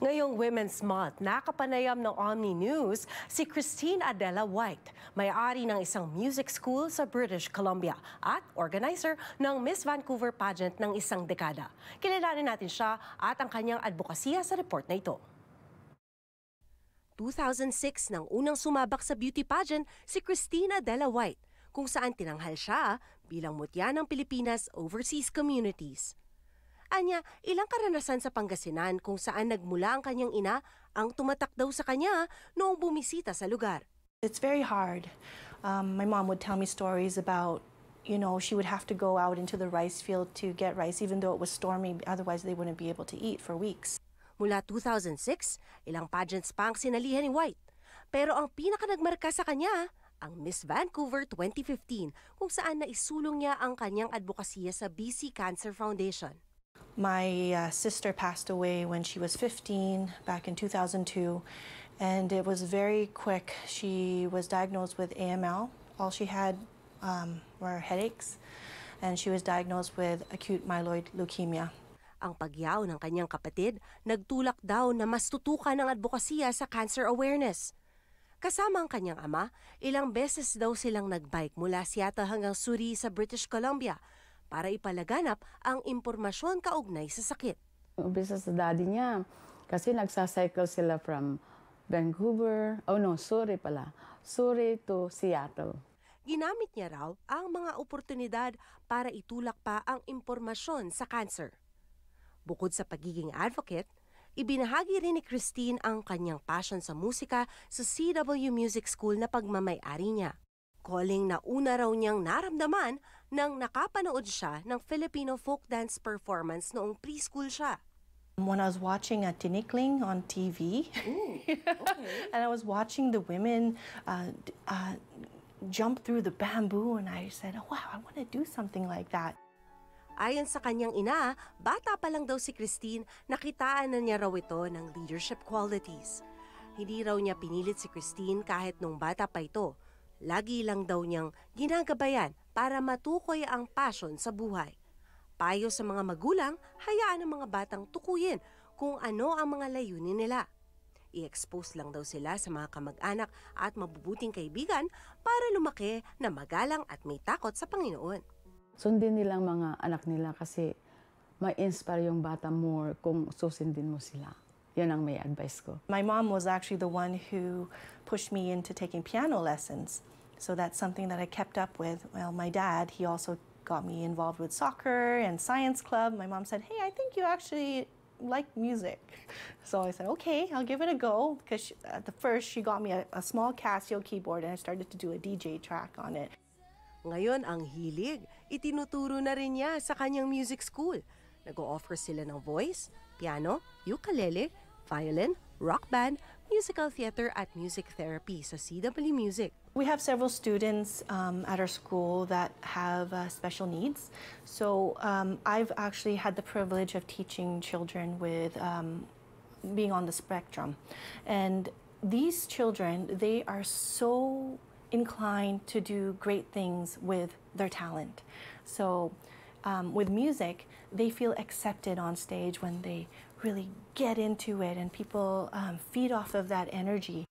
Ngayong Women's Month, nakapanayam ng Omni News si Christine Adela White, may-ari ng isang music school sa British Columbia at organizer ng Miss Vancouver pageant ng isang dekada. Kilalanin natin siya at ang kanyang advokasya sa report na ito. 2006 nang unang sumabak sa beauty pageant si Christine Adela White, kung saan tinanghal siya bilang mutya ng Pilipinas Overseas Communities. Anya, ilang karanasan sa Pangasinan kung saan nagmula ang kanyang ina ang tumatak daw sa kanya noong bumisita sa lugar. It's very hard. My mom would tell me stories about, she would have to go out into the rice field to get rice even though it was stormy, otherwise they wouldn't be able to eat for weeks. Mula 2006, ilang pageants pa ang sinalihan ni White. Pero ang pinaka-nagmarka sa kanya, ang Miss Vancouver 2015, kung saan naisulong niya ang kanyang advokasya sa BC Cancer Foundation. My sister passed away when she was 15 back in 2002, and it was very quick. She was diagnosed with AML. All she had were headaches, and she was diagnosed with acute myeloid leukemia. Ang pagyaw ng kanyang kapatid, nagtulak daw na mas tutukan ang advokasya sa cancer awareness. Kasama ang kanyang ama, ilang beses daw silang nagbike mula Seattle hanggang Surrey sa British Columbia para ipalaganap ang impormasyon kaugnay sa sakit. Umpisa sa daddy niya, kasi nagsacycle sila from Vancouver, Surrey to Seattle. Ginamit niya raw ang mga oportunidad para itulak pa ang impormasyon sa cancer. Bukod sa pagiging advocate, ibinahagi rin ni Christine ang kanyang passion sa musika sa CW Music School na pagmamay-ari niya. Calling na una raw niyang naramdaman nang nakapanood siya ng Filipino folk dance performance noong preschool siya. When I was watching a Tinikling on TV, okay. and I was watching the women jump through the bamboo, and I said, oh, wow, I want to do something like that. Ayon sa kanyang ina, bata pa lang daw si Christine, nakitaan na niya raw ito ng leadership qualities. Hindi raw niya pinilit si Christine kahit nung bata pa ito. Lagi lang daw niyang ginagabayan para matukoy ang passion sa buhay. Payo sa mga magulang, hayaan ang mga batang tukuyin kung ano ang mga layunin nila. I-expose lang daw sila sa mga kamag-anak at mabubuting kaibigan para lumaki na magalang at may takot sa Panginoon. Sundin nilang mga anak nila kasi ma-inspire yung bata more kung susundin mo sila. Yan ang may advice ko. My mom was actually the one who pushed me into taking piano lessons. So that's something that I kept up with. Well, my dad, he also got me involved with soccer and science club. My mom said, hey, I think you actually like music. So I said, okay, I'll give it a go. Because at the first, she got me a small Casio keyboard and I started to do a DJ track on it. Ngayon, ang hilig, itinuturo na rin niya sa kanyang music school. Nag-o-offer sila ng voice, piano, ukulele, violin, rock band, musical theater at music therapy sa CW Music. We have several students at our school that have special needs. So I've actually had the privilege of teaching children with being on the spectrum. And these children, they are so inclined to do great things with their talent. So with music, they feel accepted on stage when they really get into it and people feed off of that energy.